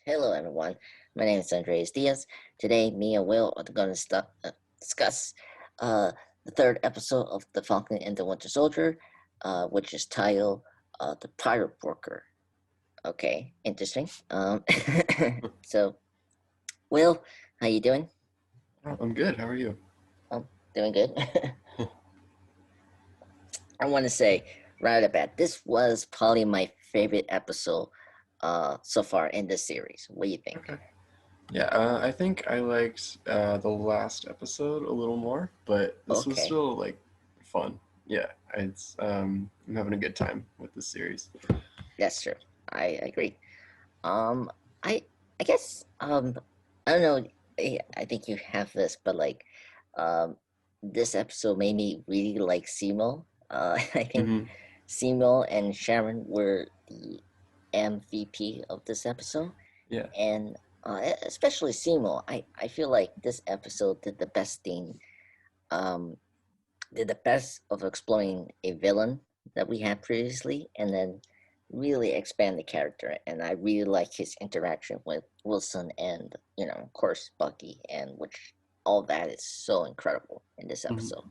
Hello, everyone. My name is Andres Diaz. Today, me and Will are going to discuss uh, the third episode of The Falcon and the Winter Soldier, which is titled The Pirate Worker. Okay, interesting. So, Will, how you doing? I'm good. How are you? I'm doing good. I want to say right at bat, this was probably my favorite episode so far in this series. What do you think? Okay. Yeah, I think I liked the last episode a little more, but this was Okay. still like fun. Yeah, I'm having a good time with this series. That's true. I agree. Um, I I guess I don't know. I think you have this, but like, um, this episode made me really like Simo. I think Hmm. Simo and Sharon were the MVP of this episode, Yeah. and especially Simo. I feel like this episode did the best thing. Um, did the best of exploring a villain that we had previously and then really expand the character. And I really like his interaction with Wilson and, of course, Bucky, and which all that is so incredible in this Hmm. episode.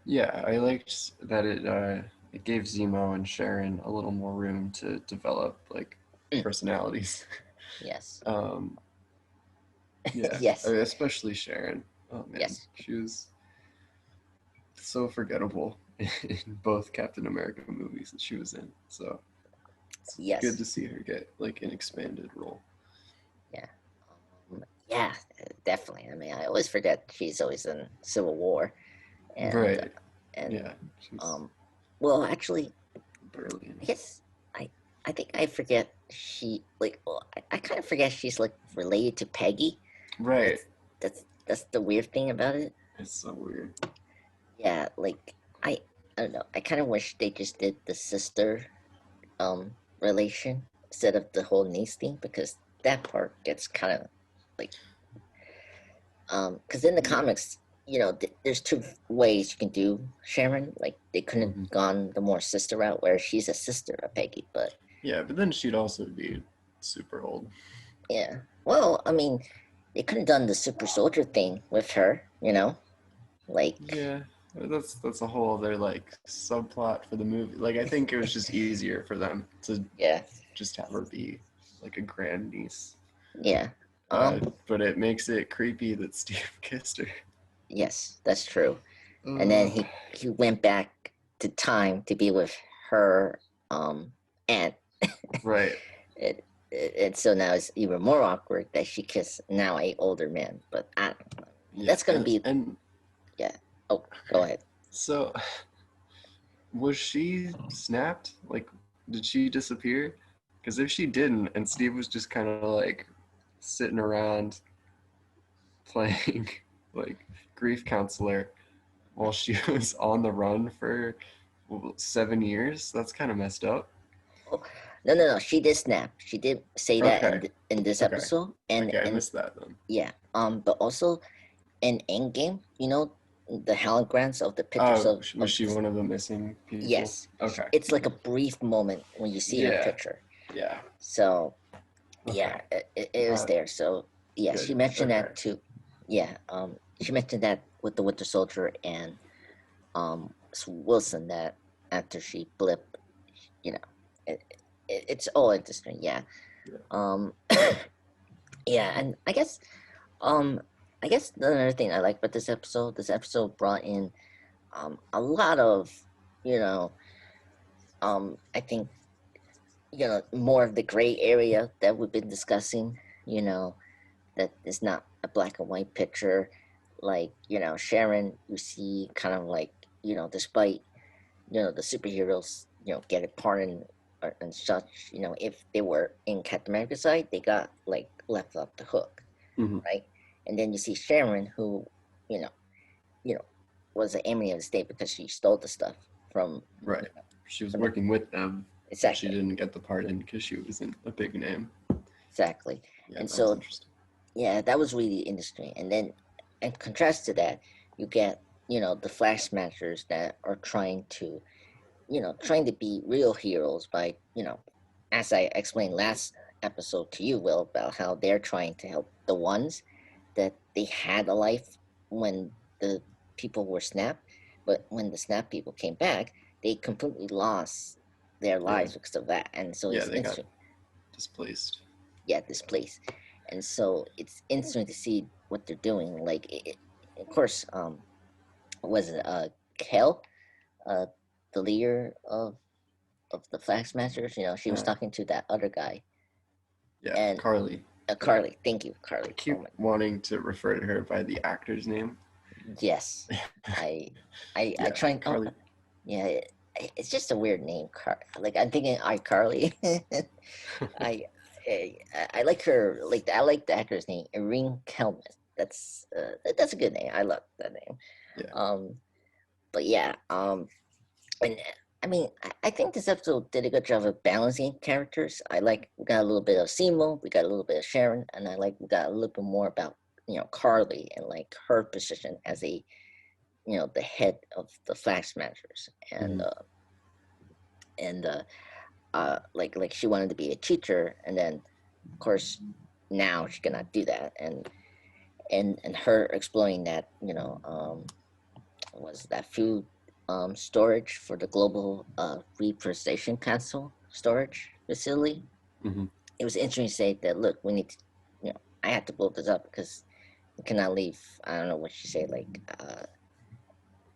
Yeah, I liked that it gave Zemo and Sharon a little more room to develop like Mm, personalities. yes. um, yeah, Yes. especially Sharon. Oh man, Yes. she was so forgettable in both Captain America movies that she was in. So it's good Yes. to see her get like an expanded role. Yeah. Yeah, definitely. I mean, I always forget she's always in Civil War. And, Right. and, Yeah. She's um, well, actually, I brilliant. guess I think I forget I kind of forget she's like related to Peggy. Right. That's the weird thing about it. It's so weird. Yeah, like I don't know. I kind of wish they just did the sister relation instead of the whole niece thing because that part gets kind of like because in the Yeah. comics there's two ways you can do Sharon. Like they couldn't Hmm. have gone the more sister route where she's a sister of Peggy, but Yeah, but then she'd also be super old. yeah. Well, I mean, they could have done the super soldier thing with her, like Yeah. That's a whole other like subplot for the movie. Like I think it was just easier for them to yeah, just have her be like a grandniece. yeah. Uh, Um, but it makes it creepy that Steve kissed her. yes, that's true. And then Uh, he went back to time to be with her aunt. right. it, and so now it's even more awkward that she kissed now a older man. But I don't know. Yeah, That's gonna be and yeah. Oh, go ahead. so was she snapped? Like, did she disappear? Because if she didn't, and Steve was just kind of like sitting around playing like grief counselor while she was on the run for 7 years, that's kind of messed up. Oh, no. She did snap. She did say that Okay, in this okay, episode, and okay, I and missed that then. yeah. But also in Endgame, the holograms of the pictures Oh, of was she one of the missing people? yes, Okay, it's like a brief moment when you see her yeah, picture. yeah, So okay, yeah, it was uh, there. So yeah, she good, mentioned okay, that too. Yeah, she mentioned that with the Winter Soldier and Wilson that after she blipped, you know, it's all interesting. Yeah, yeah. um, yeah, and um, I guess another thing I like about this episode brought in a lot of you know I think more of the gray area that we've been discussing. You know that is not a black and white picture. Like Sharon, you see kind of like despite the superheroes get a pardon and such. If they were in Captain America's side, they got like left off the hook, Hmm. right? And then you see Sharon, who you know you know was an enemy of the state because she stole the stuff from Right. She was from the working with them, but she exactly didn't get the part in because she wasn't a big name. exactly. Yeah, And that was so interesting. yeah, that was really interesting. And then in contrast to that, you get the Flash Smashers that are trying to be real heroes by as I explained last episode to you, Will, about how they're trying to help the ones that they had a life when the people were snapped, but when the snap people came back, they completely lost their Yeah, lives because of that. And so yeah, it's they got interesting, displaced. yeah, this place. And so it's interesting to see what they're doing. Like, of course, was it Kel, uh, the leader of the Flax Masters? You know, she was Uh, talking to that other guy, yeah, and Carly. But Carly. Thank you, I Carly. Oh keep my, wanting to refer to her by the actor's name. yes, I, I Yeah, try and Carly. yeah, it's just a weird name. Like I'm thinking iCarly. I, I I like her. Like I like the actor's name, Irene Kelman. That's a good name. I love that name. Yeah. Um, but yeah, and I mean, I think this episode did a good job of balancing characters. I like we got a little bit of Simo, we got a little bit of Sharon, and I like we got a little bit more about Carly and like her position as a the head of the Flash Managers, and Mhm. like she wanted to be a teacher, and then of course now she cannot do that, and her exploring that was that food storage for the global reforestation council storage facility. Mhm. It was interesting to say that look, we need to, I have to blow this up because we cannot leave. I don't know what she said, like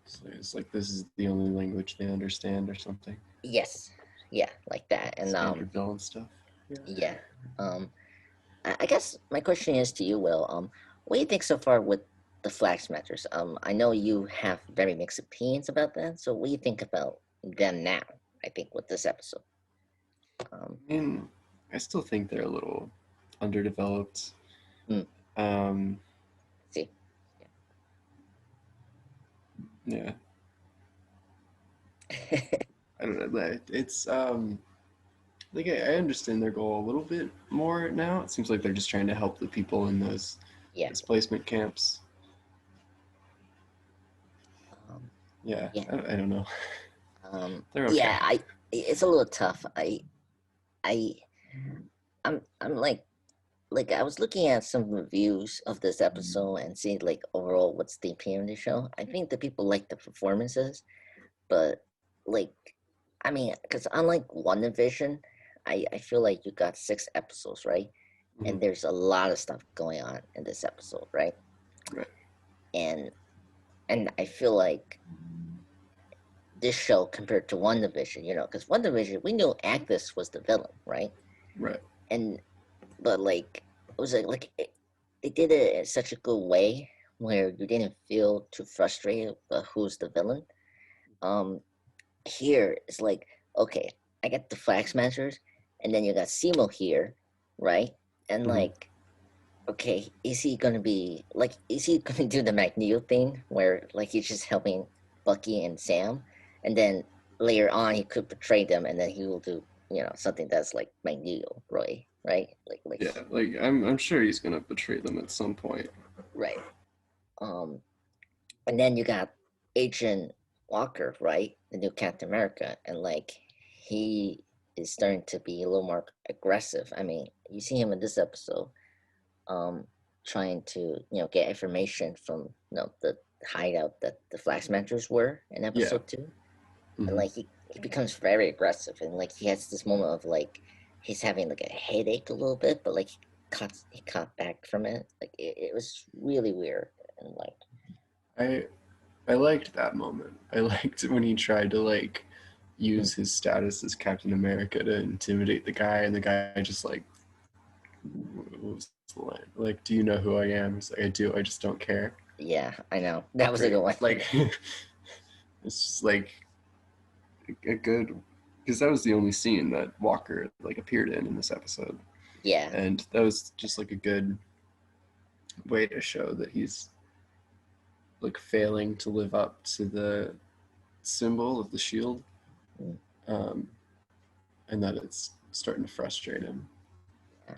So it's like this is the only language they understand or something. yes, yeah, like that, and Standard villain stuff. Yeah. yeah, I guess my question is to you, Will. What do you think so far with the Flag Smashers? I know you have very mixed opinions about that. So what do you think about them now? I think with this episode. Um, I mean, I still think they're a little underdeveloped. mm, Um, see, yeah, I don't know. It's like I understand their goal a little bit more now. It seems like they're just trying to help the people in those yeah, displacement camps. um, Yeah, yeah, I don't know. They're yeah. okay. It's a little tough. I, I'm like I was looking at some reviews of this episode and seeing like overall what's the opinion of the show. I think the people like the performances, but like I mean, because unlike One Division, I feel like you got 6 episodes, right? Mhm. And there's a lot of stuff going on in this episode, right? Right, And I feel like this show compared to One Division, because One Division we knew Agnes was the villain, right? right. And but like it was they did it in such a good way where you didn't feel too frustrated about who's the villain. Um, Here it's like, okay, I get the Flag Smashers, and then you got Simo here, right? And Hmm. like, okay, is he gonna be like, is he gonna do the Magneto thing where like he's just helping Bucky and Sam, and then later on he could betray them, and then he will do something that's like Magneto, right? Like Yeah, like I'm sure he's gonna betray them at some point. right. Um, and then you got Agent Walker, right? The new Captain America, and like he is starting to be a little more aggressive. I mean, you see him in this episode, um, trying to get information from the hideout that the Flag Smashers were in Yeah. episode 2, and Hmm. like he becomes very aggressive, and like he has this moment of like he's having like a headache a little bit, but like he caught back from it. Like it was really weird, and like I I liked that moment. I liked when he tried to like mm, use his status as Captain America to intimidate the guy, and the guy just like, what was the line? Like, do you know who I am? He's like, I do. I just don't care. yeah, I know that was a Right? good one. Like, it's just like a good because that was the only scene that Walker like appeared in this episode, Yeah, and that was just like a good way to show that he's like failing to live up to the symbol of the shield, mm, um, and that it's starting to frustrate him. yeah.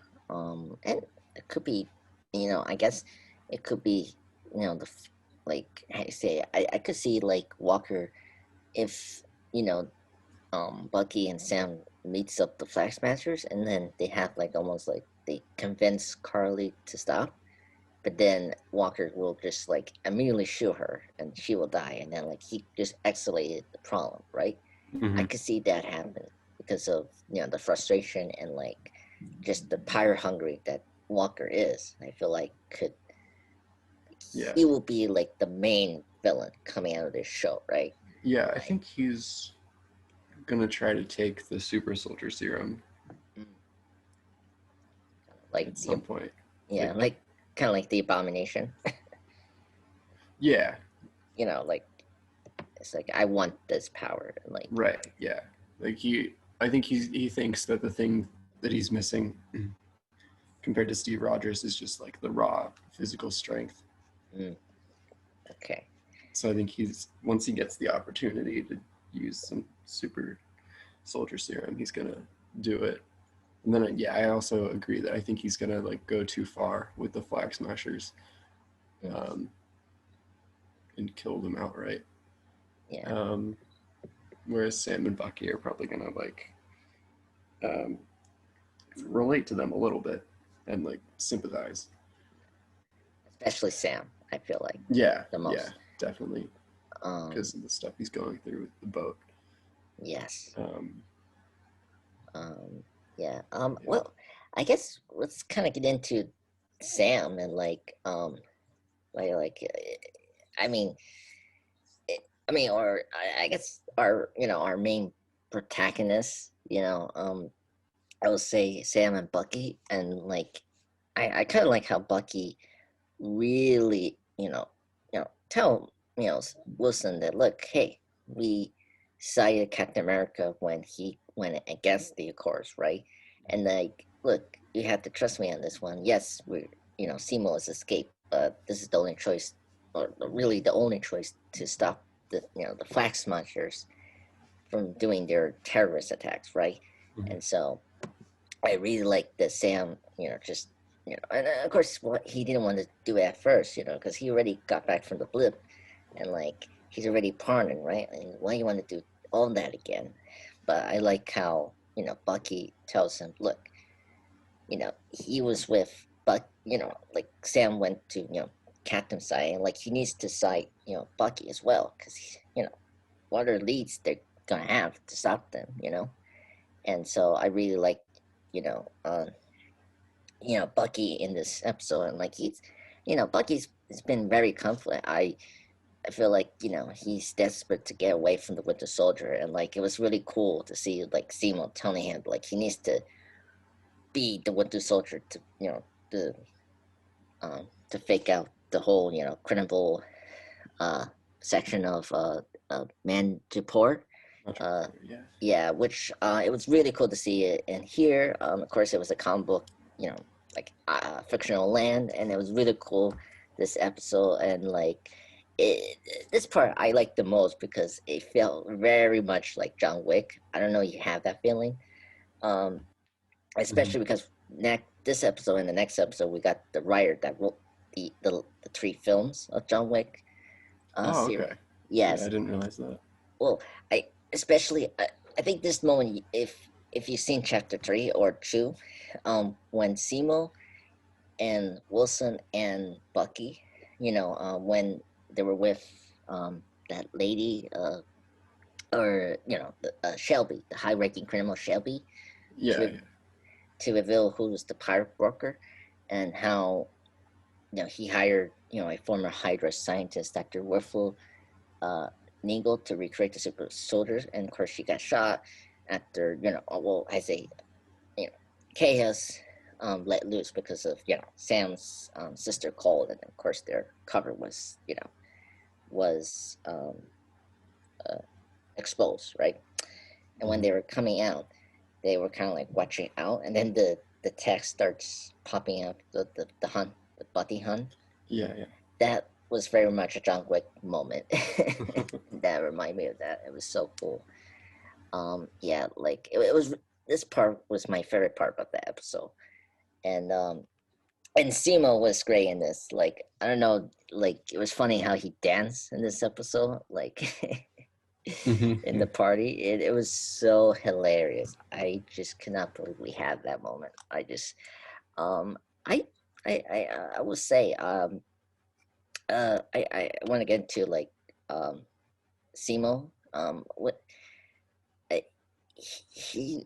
And it could be, I guess it could be, like how you say, I could see like Walker if you know Bucky and Sam meets up the Flag Smashers, and then they have like almost like they convince Carly to stop, but then Walker will just like immediately shoot her, and she will die, and then like he just escalated the problem, right? I Hmm. could see that happen because of the frustration and like just the power hungry that Walker is. I feel like could Yeah. he will be like the main villain coming out of this show, right? Yeah, I Like, think he's gonna try to take the super soldier serum mm, like at some point. yeah, Like, like kind of like the Abomination. yeah, Like it's like I want this power, and like right, yeah. Like I think he thinks that the thing that he's missing compared to Steve Rogers is just like the raw physical strength. mm, okay, So I think he's once he gets the opportunity to use some super soldier serum, he's gonna do it. And then yeah, I also agree that I think he's gonna like go too far with the Flag Smashers, mm, um, and kill them outright. yeah, Um, whereas Sam and Bucky are probably gonna like um, relate to them a little bit and like sympathize. especially Sam. I feel like Yeah, the yeah, most. definitely Um, because of the stuff he's going through with the boat. yes. Um, Yeah. yeah. Well, I guess let's kind of get into Sam and I mean, or I guess our main protagonists. I would say Sam and Bucky, and like, I kind of like how Bucky really, tell Wilson that look, hey, we cited Captain America when he went against the Accords, right? And like, look, you have to trust me on this one. Yes, Seymour has escaped, but this is the only choice, or really the only choice to stop the Flag Smashers from doing their terrorist attacks, right? Mhm. And so I really like that Sam, just and of course, what he didn't want to do it at first, because he already got back from the blip, and like he's already parting, right? And why you want to do all that again? But I like how Bucky tells him, look, he was with Buck, like Sam went to Captain's side, and like he needs to side Bucky as well, because what are leads they're gonna have to stop them. And so I really like you know, uh, Bucky in this episode, and like Bucky's has been very confident. I feel like he's desperate to get away from the Winter Soldier, and like it was really cool to see like Seymour telling him like he needs to be the Winter Soldier to to fake out the whole criminal uh, section of Manticore. Much Uh, better, yeah. yeah, which it was really cool to see it and hear. Of course, it was a comic book, like fictional land, and it was really cool this episode. And like this part I liked the most because it felt very much like John Wick. I don't know, you have that feeling, um, Hmm. especially because this episode and the next episode we got the writer that wrote the three films of John Wick Oh, series. okay. Yeah, I Yes, didn't realize that. well, I especially I think this moment, if you've seen chapter 3 or 2, when Simo and Wilson and Bucky, when they were with that lady, or Shelby, the high-ranking criminal Shelby, to Yeah, re- yeah. to reveal who was the pirate broker, and how he hired a former Hydra scientist, Dr. Werfel, uh, Nigel, to recreate the super soldiers, and of course she got shot after well, I say you know chaos let loose because of Sam's sister called, and of course their cover was uh, exposed, right? And when Hmm. they were coming out, they were kind of like watching out, and then the text starts popping up, the hunt, the Bucky hunt. Yeah, yeah. That was very much a John Wick moment. That reminded me of that. It was so cool. Yeah, like it was, this part was my favorite part of the episode. And Simo was great in this. Like, I don't know, like it was funny how he danced in this episode. Like in the party. It was so hilarious. I just cannot believe we had that moment. I just um I I will say I want to get into like um Simo. What I, he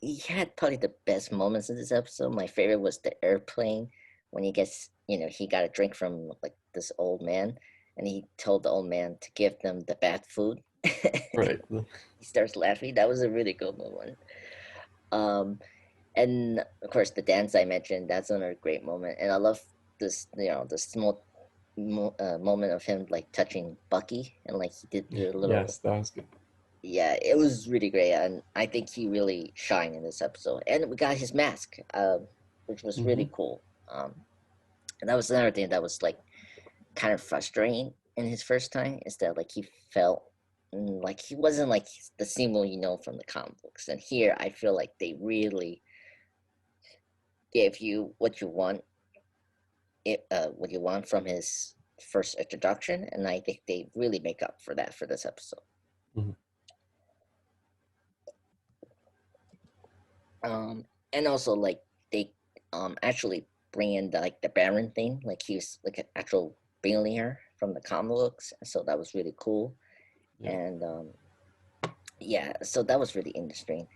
he had probably the best moments in this episode. My favorite was the airplane when he gets, he got a drink from like this old man, and he told the old man to give them the bad food. Right. He starts laughing. That was a really good moment. Um, and of course, the dance I mentioned, that's another great moment. And I love this, the small moment of him like touching Bucky, and like he did the little. Yes, that was good. Yeah, it was really great, and I think he really shined in this episode. And we got his mask, which was Hmm. really cool. And that was another thing that was like kind of frustrating in his first time, is that like he felt like he wasn't like the Simo from the comic books. And here, I feel like they really gave you what you want from his first introduction, and I think they really make up for that for this episode. Hmm. Um, and also like they actually bring in the Baron thing, like he's like an actual billionaire from the comic books, so that was really cool. Yeah. And yeah, so that was really interesting.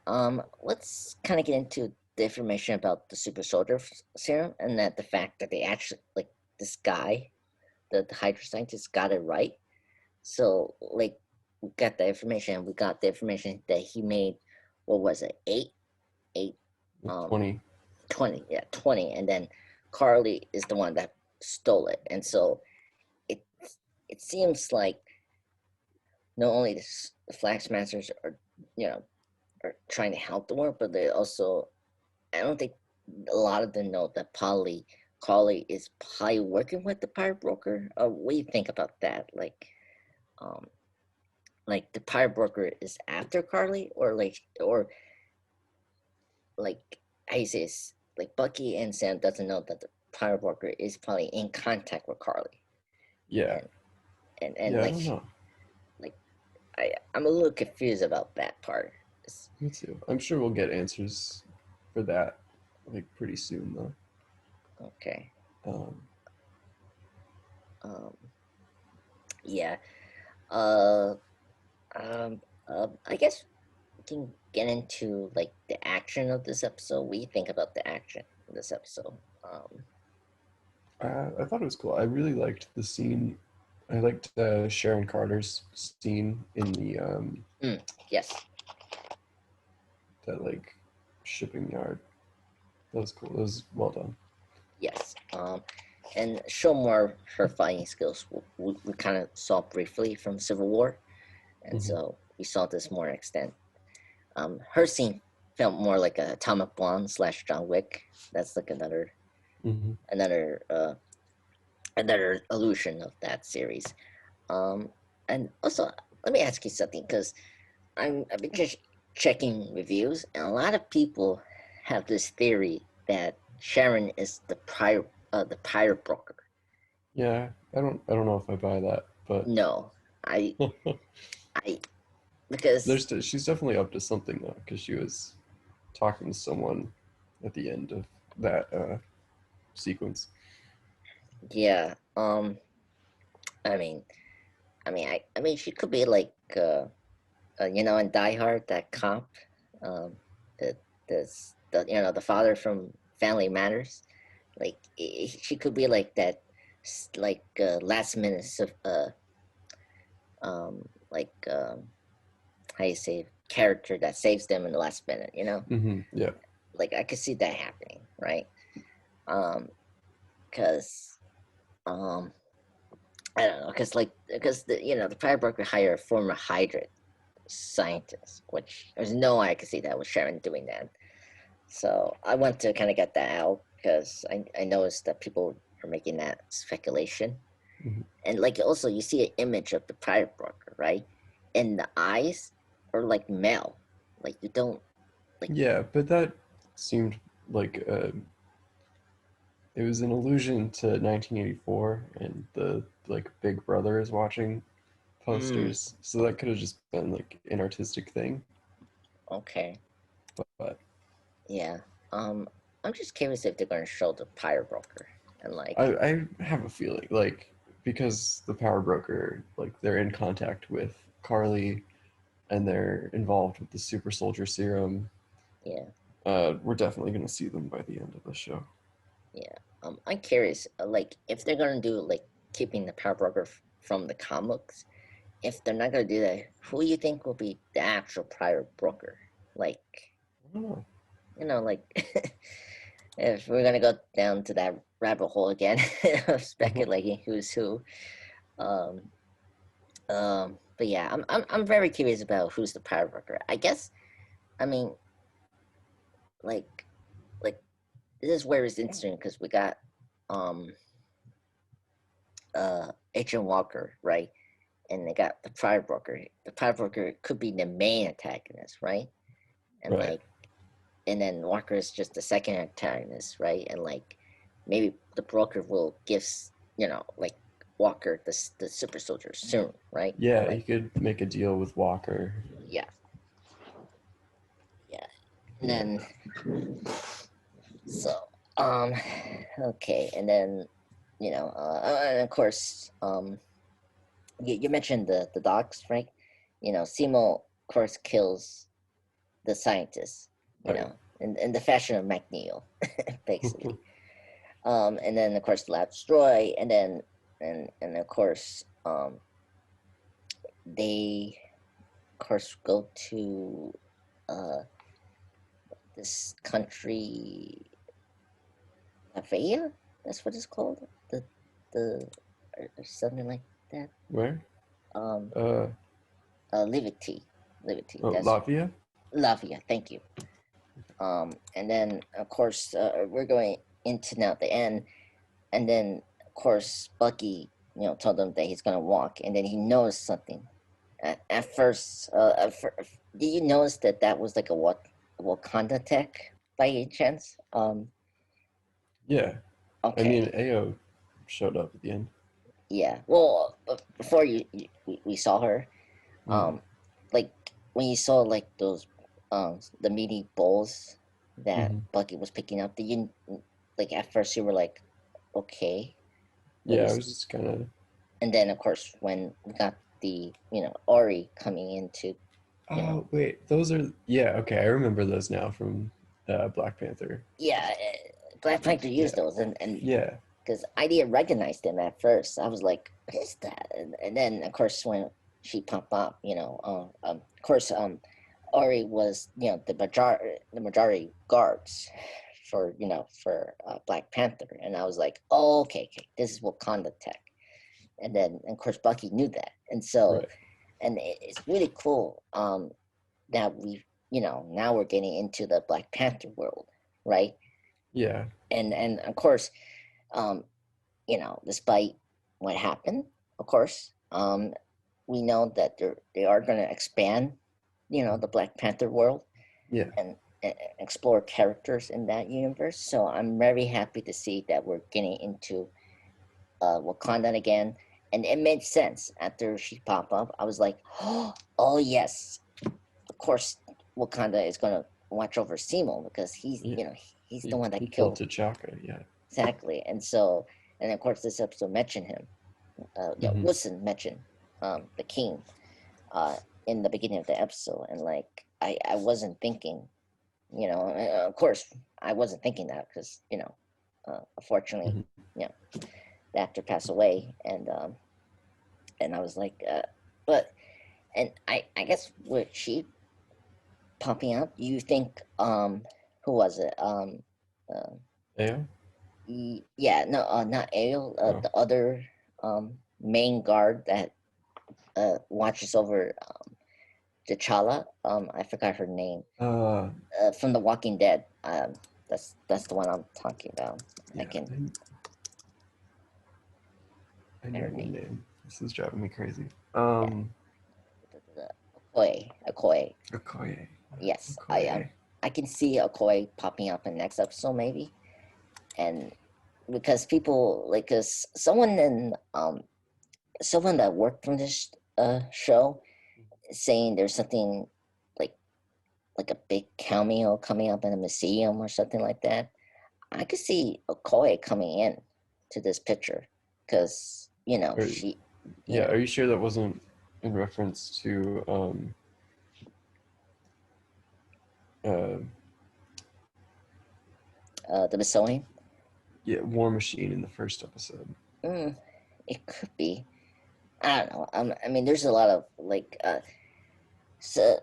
Let's kind of get into the information about the super soldier serum, and that the fact that they actually like this guy, the Hydra scientist, got it right. So like we got the information that he made, what was it, eight um 20. 20, yeah, 20, and then Carly is the one that stole it. And so it it seems like not only the Flag Masters you know are trying to help the world, but they also, I don't think a lot of them know that Carly is probably working with the pirate broker. What do you think about that? Um, like the pirate broker is after Carly, or like how you say this, like Bucky and Sam doesn't know that the pirate broker is probably in contact with Carly, Yeah. and and Yeah, I don't know. like I'm a little confused about that part. It's- Me too. I'm sure we'll get answers for that like pretty soon though. okay. Um, Um, yeah. Uh, I guess we can get into like the action of this episode. What do you think about the action of this episode? Um, I thought it was cool. I really liked the scene. I liked Sharon Carter's scene in the mm, yes, that like shipping yard. That was cool. That was well done. yes. And show more her fighting skills. We kind of saw briefly from Civil War, and Hmm. so we saw this more extent. Her scene felt more like a Atomic Blonde slash John Wick. That's like Hmm. another another illusion of that series. Um, and also, let me ask you something, because I've been just checking reviews, and a lot of people have this theory that Sharon is the pirate broker. Yeah, I don't know if I buy that, but No, I I because she's definitely up to something though, because she was talking to someone at the end of that sequence. yeah. I mean, I mean, she could be like in Die Hard, that cop, um, the the father from Family Matters. Like she could be like that, like last minute of like how you say, character that saves them in the last minute. Yeah. Like I could see that happening, right? Um, because um, I don't know, because the Pride Broker hired a former Hydra scientist, which there's no way I could see that with Sharon doing that. So I want to kind of get that out, because I noticed that people are making that speculation. Hmm. And like also you see an image of the pirate broker, right? And the eyes are like male. Like you don't like Yeah, but that seemed like it was an allusion to 1984 and the like Big Brother is watching Mm, posters, so that could have just been like an artistic thing. okay. But Yeah. Um, I'm just curious if they're gonna show the Pirate Broker and like, I have a feeling like because the power broker like they're in contact with Carly and they're involved with the super soldier serum. yeah, We're definitely gonna see them by the end of the show. yeah. I'm curious, like, if they're gonna do like keeping the Power Broker from the comics. If they're not gonna do that, who you think will be the actual Pirate Broker? Like, I don't know. like, if we're gonna go down to that rabbit hole again of speculating who's who. Um, but yeah, I'm very curious about who's the Pirate Broker. I guess, I mean, like, like this is where it's interesting because we got um Agent Walker, right? And they got the Pirate Broker. The Pirate Broker could be the main antagonist, right? And Right. like, and then Walker is just the second antagonist, right? And like, maybe the broker will give, like Walker the super soldier soon, right? And Yeah, you like, could make a deal with Walker. yeah, yeah. And Yeah. then so, um, okay, and then and of course, you mentioned the dogs, right? Simo, of course, kills the scientist, Right. in the fashion of McNeil, basically. And then of course the lab destroy, and then and of course they of course go to uh this country, Lavia. That's what it's called. The or something like that. Where? Um, Uh Liberty, Liberty. oh, That's Latvia? Lavia. Thank you. And then of course we're going into now the end, and then of course Bucky, told him that he's gonna walk, and then he noticed something. At first, did you notice that that was like a Wakanda tech by any chance? Yeah. I mean, Okay, AO showed up at the end. yeah. Well, before we saw her, Mm. um, like when you saw like those the meaty bowls that Hmm. Bucky was picking up, did you like at first you were like, okay, what Yeah, I is? was just kind of. And then of course when we got the Ori coming into you know Oh wait, those are. Yeah, okay, I remember those now from Black Panther. yeah, Black Panther Yeah, used those, and yeah, because I didn't recognize them at first, I was like, "What is that?" And then of course when she popped up, of course, Ori was the majority guards for Black Panther, and I was like, "Oh, okay, okay, this is Wakanda tech." And then of course Bucky knew that, and so right. and it's really cool that we now we're getting into the Black Panther world, right? Yeah, And of course, um, despite what happened, of course, we know that they are going to expand, the Black Panther world, yeah, and explore characters in that universe. So I'm very happy to see that we're getting into Wakanda again, and it made sense after she popped up. I was like, oh yes, of course, Wakanda is going to watch over Simo because yeah. he's the He one he that killed killed. T'Chaka. Yeah. Exactly. And so, and of course, this episode mentioned him. Yeah, Hmm. Wilson mentioned the king uh, in the beginning of the episode. And like, I wasn't thinking, of course, I wasn't thinking that because, unfortunately, Hmm. you know, the actor passed away. And I was like, but, and I guess with she popping up, you think, who was it? Uh, AO. Yeah, no, not Ariel. Oh. The other main guard that watches over T'Challa. I forgot her name. Uh. From The Walking Dead. That's the one I'm talking about. I Yeah. can I know her the name. name. This is driving me crazy. Yeah, Okoye. Okoye. Okoye. Yes, Okoye. I can see Okoye popping up in next episode maybe, and because people like, cause someone that worked from this show, saying there's something like like a big cameo coming up in a museum or something like that, I could see Okoye coming in to this picture because Or, she, you yeah, know, are you sure that wasn't in reference to uh, the sewing. yeah, War Machine in the first episode? Mm, it could be. I don't know. I mean, there's a lot of like. So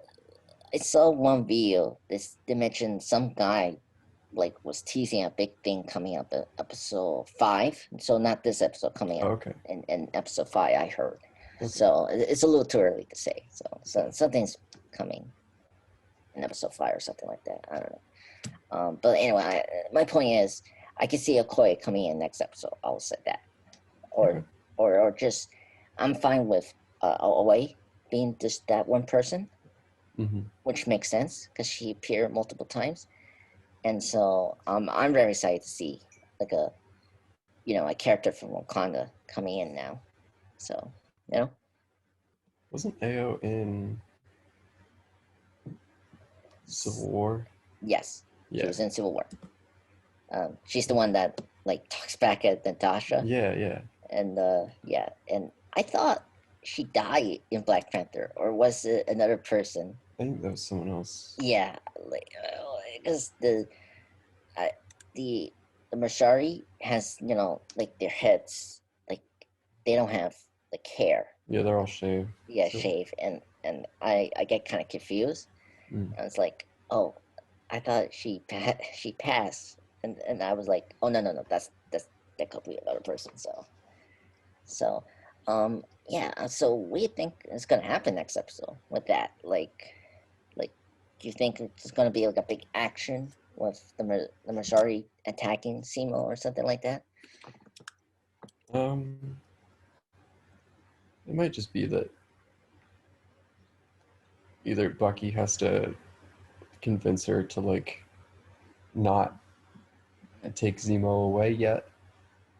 I saw one video. They mentioned some guy like was teasing a big thing coming up in episode 5. So not this episode coming Oh, up okay. in episode 5. I heard. Okay. So it's a little too early to say. So something's coming in episode 5 or something like that. I don't know. But anyway, my point is, I can see Okoye coming in next episode. I'll say that, or Okay. or just I'm fine with Okoye being just that one person, Mm-hmm. which makes sense because she appeared multiple times, and so I'm very excited to see like a character from Wakanda coming in now. So you know, Wasn't Ao in Civil War? yes, she Yeah. was in Civil War. She's the one that like talks back at Natasha. Yeah, yeah. And yeah, and I thought she died in Black Panther, or was it another person? I think that was someone else. Yeah, like because uh, the the Mashari has like their heads like they don't have like hair. Yeah, they're all shaved. Yeah, So, shave, and I get kind of confused. mm. I was like, oh, I thought she passed, and I was like, oh no, that's that could be another person. So, yeah. So, what do you think is gonna happen next episode with that? Like, do you think it's gonna be like a big action with the Mashari attacking Simo or something like that? Um, it might just be that either Bucky has to convince her to like not take Zemo away yet,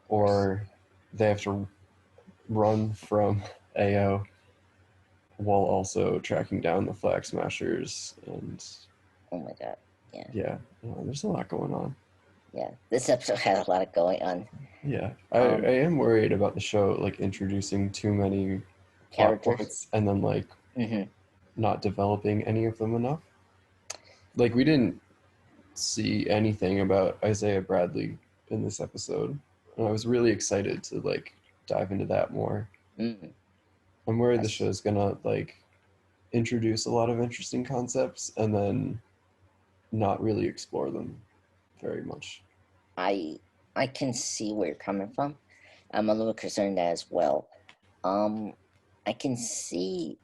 or they have to run from Ao while also tracking down the Flag Smashers. And Oh my god, yeah, yeah, there's a lot going on. yeah. This episode had a lot of going on. Yeah, I Um, am worried about the show like introducing too many plot Characters. points and then like Mm-hmm. not developing any of them enough. Like we didn't see anything about Isaiah Bradley in this episode, and I was really excited to like dive into that more. Mm-hmm. I'm worried the That's, show's gonna like introduce a lot of interesting concepts and then not really explore them very much. I I can see where you're coming from. I'm a little concerned as well. Um, I can see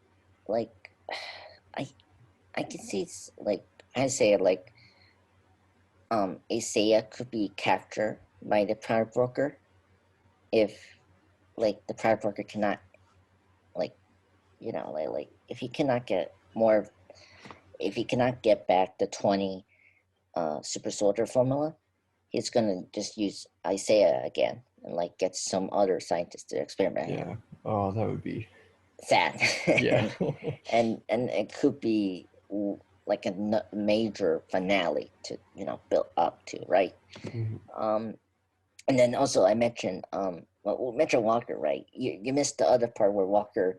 like I I can see like I say like Isaiah could be captured by the power broker if like the power broker cannot like like if he cannot get more, if he cannot get back the 20 super soldier formula, he's gonna just use Isaiah again and like get some other scientist to experiment him. Yeah. Oh, that would be. Sad. Yeah. And it could be like a major finale to build up to, right? Mhm. um and then also I mentioned well, mentioned Walker, right? You missed the other part where Walker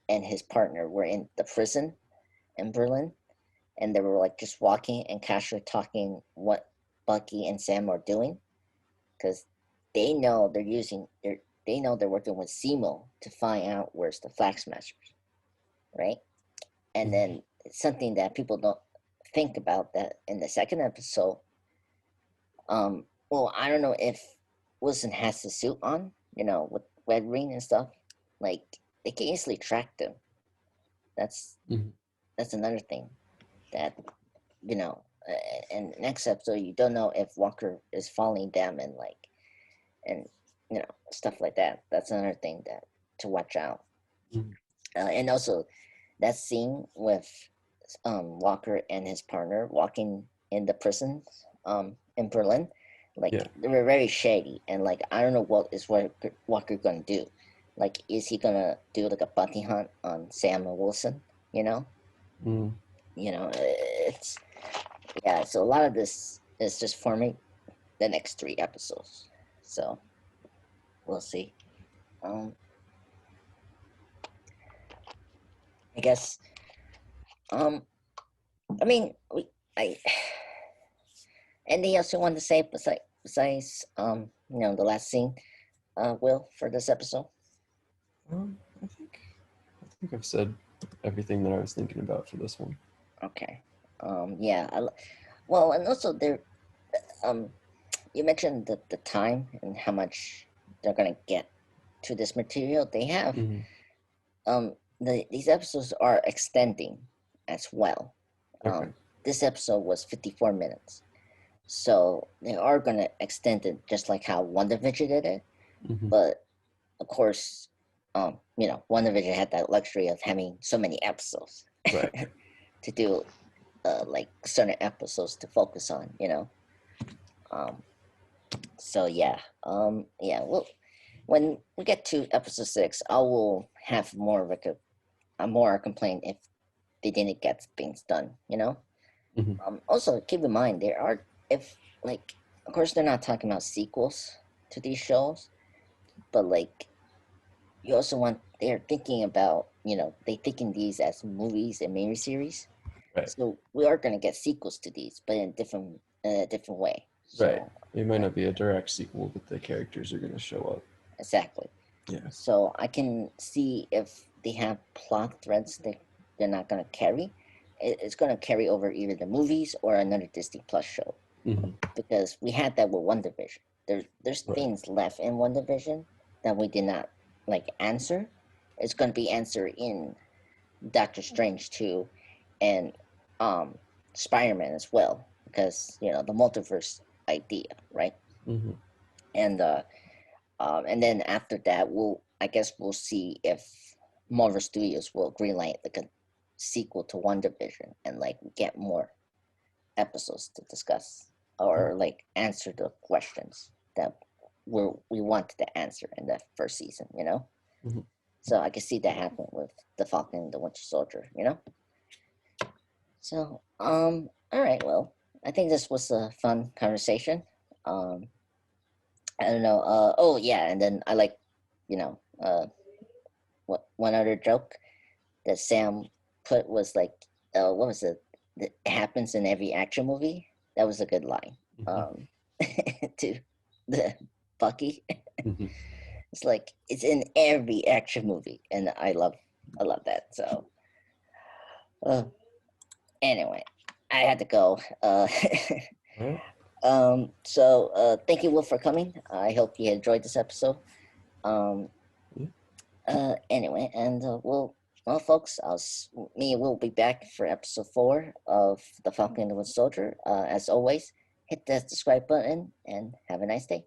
and his partner were in the prison in Berlin, and they were like just walking and casually talking what Bucky and Sam are doing, because they know they're working with Zemo to find out where's the Flag Smashers, right? And Mhm. then it's something that people don't think about, that in the second episode, well, I don't know if Wilson has the suit on, with red ring and stuff. Like they can easily track them. That's Mhm. that's another thing that you know. And next episode, you don't know if Walker is following them and and stuff like that. That's another thing that to watch out. Mhm. And also that scene with Walker and his partner walking in the prison in Berlin, like Yeah. they were very shady, and like I don't know what Walker gonna do. Like, is he gonna do like a bounty hunt on Sam and Wilson? You know, Mm. it's yeah. So a lot of this is just forming the next 3 episodes. So we'll see. Um, I guess. Um, I mean, I. Anything else you want to say besides the last scene, Will, for this episode? I think I've said everything that I was thinking about for this one. Okay. Yeah. Well, and also um, you mentioned the time and how much they're gonna get to this material. They have Mhm. these episodes are extending as well. Okay. This episode was 54 minutes, so they are gonna extend it just like how WandaVision did it. Mhm. But of course, WandaVision had that luxury of having so many episodes Right. to do like certain episodes to focus on, Um, so yeah. Well, when we get to episode 6, I will have more of a more complaint if they didn't get things done. Mhm. Also, keep in mind there are if like of course they're not talking about sequels to these shows, but like you also want they're thinking about they thinking these as movies and miniseries. Right. So we are gonna get sequels to these, but in a different way. Right. So It might not be a direct sequel, but the characters are going to show up. exactly. Yeah. So I can see if they have plot threads that they're not gonna carry. It's gonna carry over either the movies or another Disney Plus show Hmm. because we had that with One Division. There's Right. things left in One Division that we did not answer. It's gonna be answered in Doctor Strange 2 and um Spider-Man as well because the multiverse idea, right? Hmm. And and then after that I guess we'll see if Marvel Studios will greenlight like a sequel to One Division and like get more episodes to discuss or like answer the questions that we wanted to answer in that first season. Mhm. So I can see that happen with the Falcon and the Winter Soldier. So all right, well, I think this was a fun conversation. Um I don't know. Oh yeah, and then I like, you know, what one other joke that Sam put was like, what was it? That happens in every action movie. That was a good line. Mhm. To the Bucky. Mhm. It's like it's in every action movie, and I love that. So, uh, anyway, I had to go. All right. So thank you, Will, for coming. I hope you enjoyed this episode. Um, Yeah. Anyway, and well, folks, me and Will be back for episode 4 of The Falcon and the Winter Soldier. As always, hit that subscribe button and have a nice day.